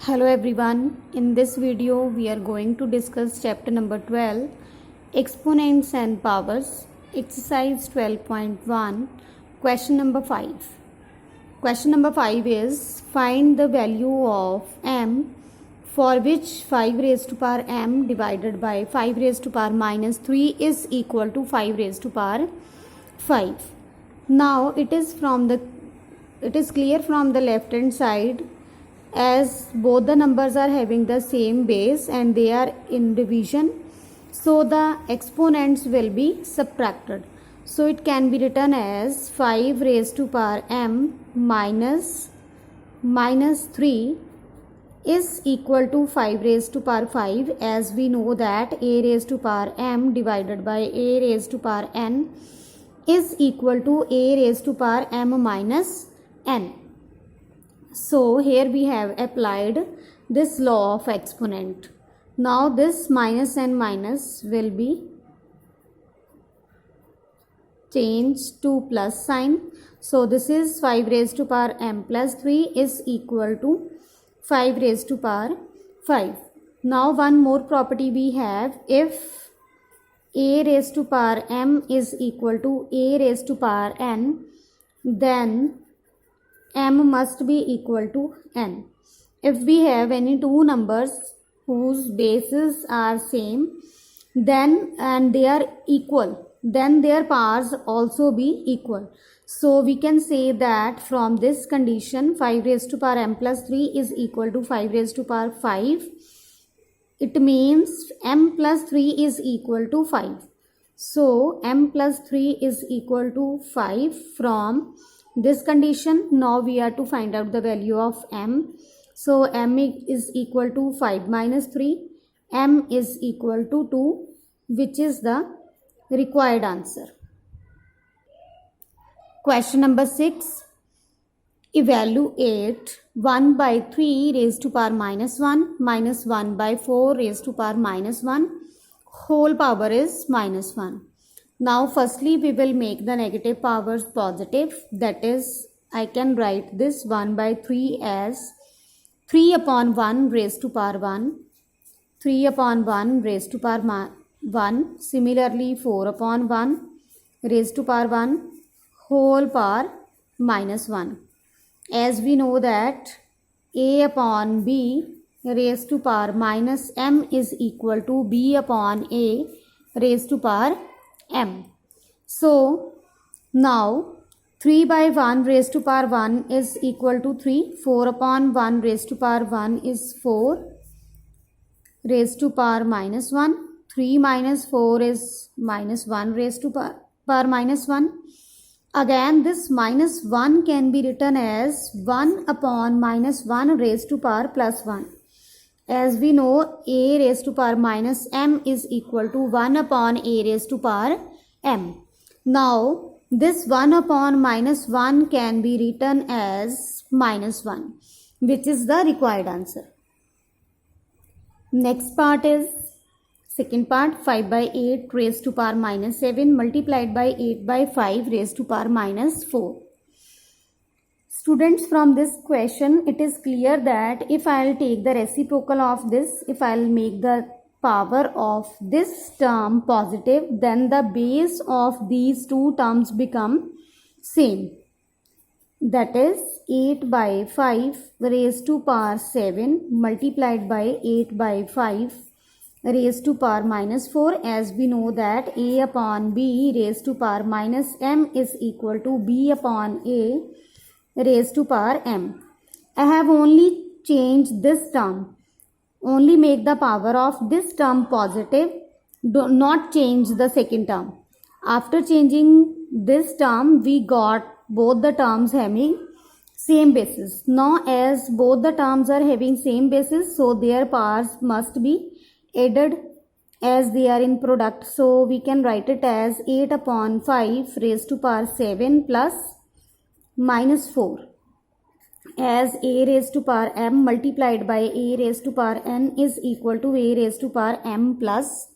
Hello everyone, in this video we are going to discuss chapter number 12, Exponents and Powers, exercise 12.1, question number 5. Question number 5 is, find the value of m for which 5 raised to power m divided by 5 raised to power minus 3 is equal to 5 raised to power 5. Now it is clear from the left hand side, as both the numbers are having the same base and they are in division, so the exponents will be subtracted. So it can be written as 5 raised to power m minus 3 is equal to 5 raised to power 5, as we know that a raised to power m divided by a raised to power n is equal to a raised to power m minus n. So here we have applied this law of exponent. Now this minus and minus will be changed to plus sign. So this is 5 raised to power m plus 3 is equal to 5 raised to power 5. Now one more property we have. If a raised to power m is equal to a raised to power n, then m must be equal to n. If we have any two numbers whose bases are same, then and they are equal, then their powers also be equal. So we can say that from this condition 5 raised to power m plus 3 is equal to 5 raised to power 5. It means m plus 3 is equal to 5. So m plus 3 is equal to 5 from this condition. Now we are to find out the value of m. So m is equal to 5 minus 3. M is equal to 2, which is the required answer. Question number 6. Evaluate 1 by 3 raised to power minus 1 minus 1 by 4 raised to power minus 1 whole power is minus 1. Now firstly we will make the negative powers positive, that is I can write this 1 by 3 as 3 upon 1 raised to power 1, 3 upon 1 raised to power 1, similarly 4 upon 1 raised to power 1 whole power minus 1. As we know that a upon b raised to power minus m is equal to b upon a raised to power m. So now 3 by 1 raised to power 1 is equal to 3. 4 upon 1 raised to power 1 is 4 raised to power minus 1. 3 minus 4 is minus 1 raised to power minus 1. Again this minus 1 can be written as 1 upon minus 1 raised to power plus 1. As we know, a raised to power minus m is equal to 1 upon a raised to power m. Now, this 1 upon minus 1 can be written as minus 1, which is the required answer. Next part is, second part, 5 by 8 raised to power minus 7 multiplied by 8 by 5 raised to power minus 4. Students, from this question it is clear that if I will take the reciprocal of this, if I will make the power of this term positive, then the base of these two terms become same. That is 8 by 5 raised to power 7 multiplied by 8 by 5 raised to power minus 4. As we know that a upon b raised to power minus m is equal to b upon a raised to power m. I have only changed this term. Only make the power of this term positive. Do not change the second term. After changing this term, we got both the terms having same basis. Now as both the terms are having same basis, so their powers must be added as they are in product. So we can write it as 8 upon 5 raised to power 7 plus minus 4, as a raised to power m multiplied by a raised to power n is equal to a raised to power m plus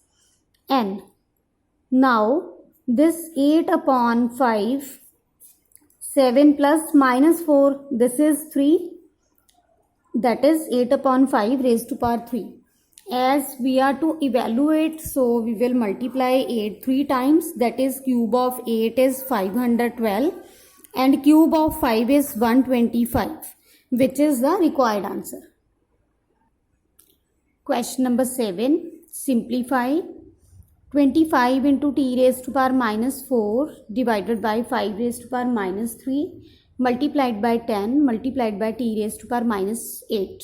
n. Now this 8 upon 5, 7 plus minus 4, this is 3 that is 8 upon 5 raised to power 3. As we are to evaluate, so we will multiply 8 3 times, that is cube of 8 is 512 and cube of 5 is 125, which is the required answer. Question number 7. Simplify 25 into t raised to power minus 4 divided by 5 raised to power minus 3 multiplied by 10 multiplied by t raised to power minus 8.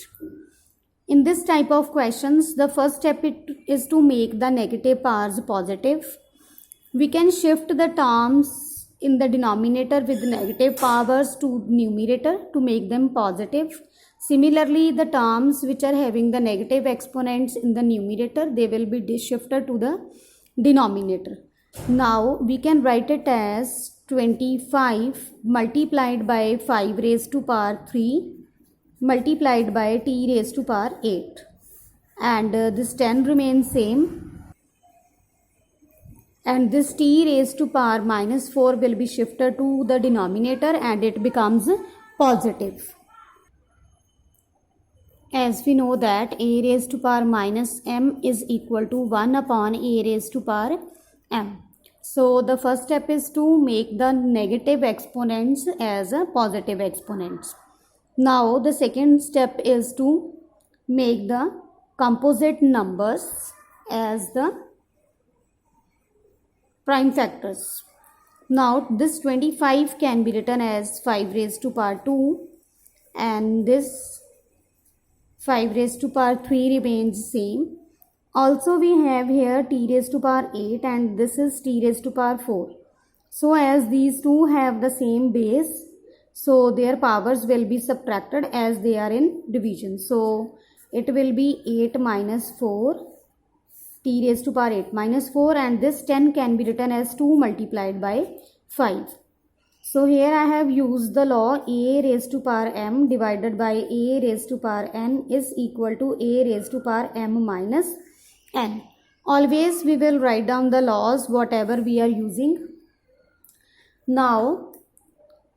In this type of questions, the first step is to make the negative powers positive. We can shift the terms in the denominator with negative powers to numerator to make them positive. Similarly, the terms which are having the negative exponents in the numerator, they will be shifted to the denominator. Now we can write it as 25 multiplied by 5 raised to power 3 multiplied by t raised to power 8, and this 10 remains same, and this t raised to power minus 4 will be shifted to the denominator and it becomes positive. As we know that a raised to power minus m is equal to 1 upon a raised to power m. So the first step is to make the negative exponents as a positive exponents. Now the second step is to make the composite numbers as the prime factors. Now this 25 can be written as 5 raised to power 2 and this 5 raised to power 3 remains same. Also we have here t raised to power 8 and this is t raised to power 4. So as these two have the same base, so their powers will be subtracted as they are in division. So it will be 8 minus 4, t raised to power 8 minus 4, and this 10 can be written as 2 multiplied by 5. So here I have used the law a raised to power m divided by a raised to power n is equal to a raised to power m minus n. Always we will write down the laws whatever we are using. Now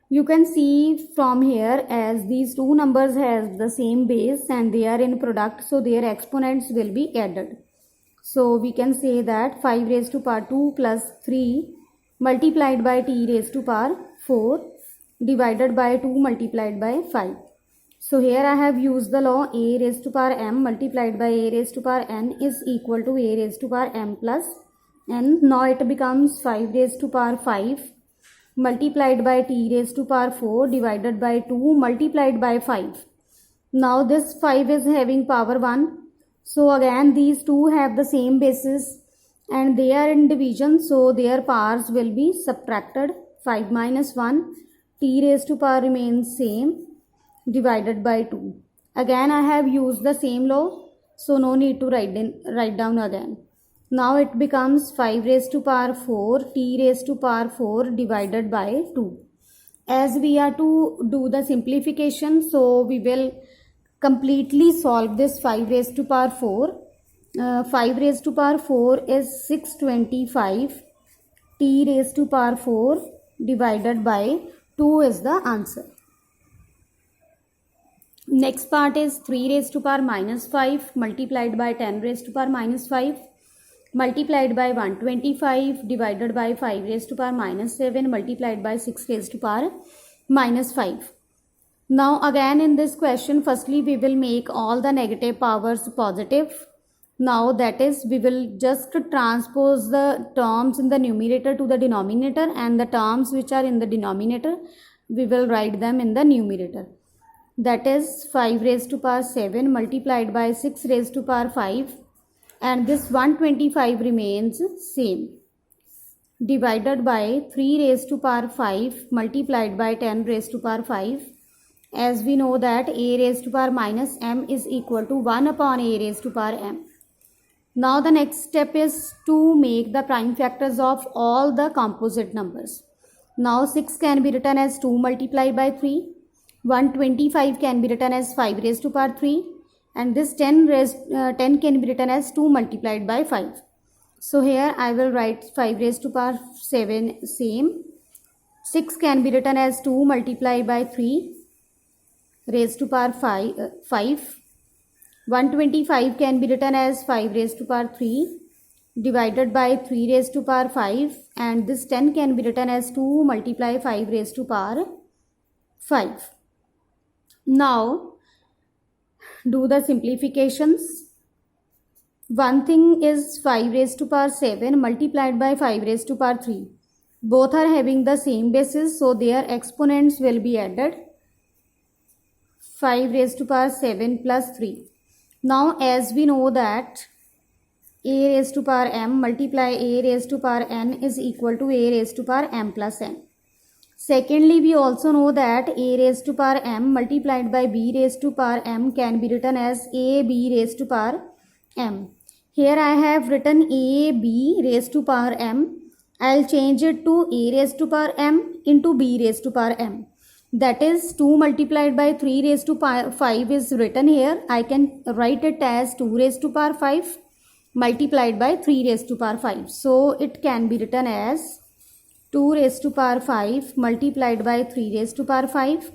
you can see from here, as these two numbers have the same base and they are in product, so their exponents will be added. So we can say that 5 raised to power 2 plus 3 multiplied by t raised to power 4 divided by 2 multiplied by 5. So here I have used the law a raised to power m multiplied by a raised to power n is equal to a raised to power m plus n. Now it becomes 5 raised to power 5 multiplied by t raised to power 4 divided by 2 multiplied by 5. Now this 5 is having power 1. So again these two have the same basis and they are in division, so their powers will be subtracted. 5 minus 1, t raised to power remains same divided by 2. Again I have used the same law, so no need to write down again. Now it becomes 5 raised to power 4 t raised to power 4 divided by 2. As we are to do the simplification, so we will completely solve this 5 raised to power 4. 5 raised to power 4 is 625. T raised to power 4 divided by 2 is the answer. Next part is 3 raised to power minus 5 multiplied by 10 raised to power minus 5 multiplied by 125 divided by 5 raised to power minus 7 multiplied by 6 raised to power minus 5. Now again in this question, firstly we will make all the negative powers positive. Now that is, we will just transpose the terms in the numerator to the denominator, and the terms which are in the denominator we will write them in the numerator. That is 5 raised to power 7 multiplied by 6 raised to power 5, and this 125 remains same, divided by 3 raised to power 5 multiplied by 10 raised to power 5. As we know that a raised to power minus m is equal to 1 upon a raised to power m. Now the next step is to make the prime factors of all the composite numbers. Now 6 can be written as 2 multiplied by 3. 125 can be written as 5 raised to power 3. And this 10 can be written as 2 multiplied by 5. So here I will write 5 raised to power 7 same. 6 can be written as 2 multiplied by 3. raised to power 5. 125 can be written as 5 raised to power 3 divided by 3 raised to power 5, and this 10 can be written as 2 multiply 5 raised to power 5. Now do the simplifications. One thing is 5 raised to power 7 multiplied by 5 raised to power 3. Both are having the same basis, so their exponents will be added. 5 raised to power 7 plus 3. Now as we know that a raised to power m multiply a raised to power n is equal to a raised to power m plus n. Secondly, we also know that a raised to power m multiplied by b raised to power m can be written as ab raised to power m. Here I have written ab raised to power m. I'll change it to a raised to power m into b raised to power m. That is 2 multiplied by 3 raised to power 5 is written here. I can write it as 2 raised to power 5 multiplied by 3 raised to power 5. So it can be written as 2 raised to power 5 multiplied by 3 raised to power 5.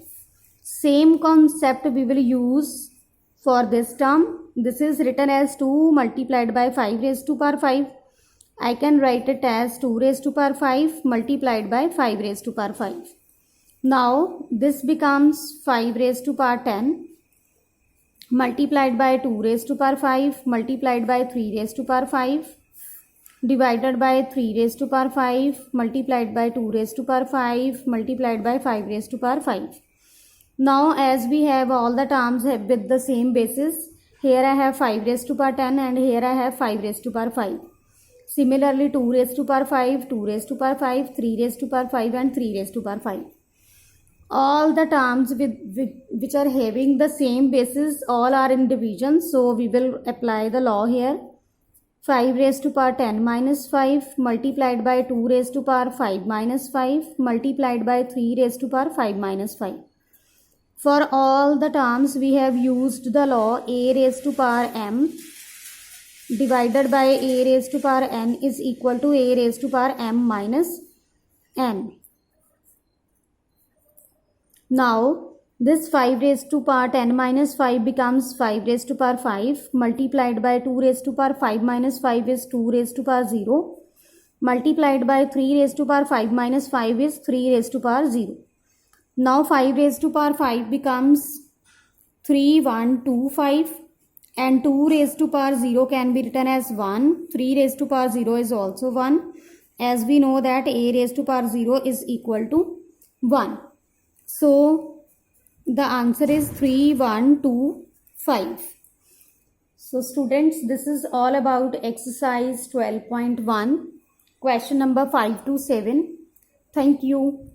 Same concept we will use for this term. This is written as 2 multiplied by 5 raised to power 5. I can write it as 2 raised to power 5 multiplied by 5 raised to power 5. Now this becomes 5 raised to power 10 multiplied by 2 raised to power 5 multiplied by 3 raised to power 5 divided by 3 raised to power 5 multiplied by 2 raised to power 5 multiplied by 5 raised to power 5. Now as we have all the terms with the same basis, here I have 5 raised to power 10 and here I have 5 raised to power 5. Similarly 2 raised to power 5, 2 raised to power 5, 3 raised to power 5 and 3 raised to power 5. All the terms which are having the same basis, all are in division, so we will apply the law here. 5 raised to power 10 minus 5 multiplied by 2 raised to power 5 minus 5 multiplied by 3 raised to power 5 minus 5. For all the terms we have used the law a raised to power m divided by a raised to power n is equal to a raised to power m minus n. Now this 5 raised to power 10 minus 5 becomes 5 raised to power 5 multiplied by 2 raised to power 5 minus 5 is 2 raised to power 0 multiplied by 3 raised to power 5 minus 5 is 3 raised to power 0. Now 5 raised to power 5 becomes 3125 and 2 raised to power 0 can be written as 1. 3 raised to power 0 is also 1, as we know that a raised to power 0 is equal to 1. So the answer is 3125. So students, this is all about exercise 12.1, question number 5 to 7. Thank you.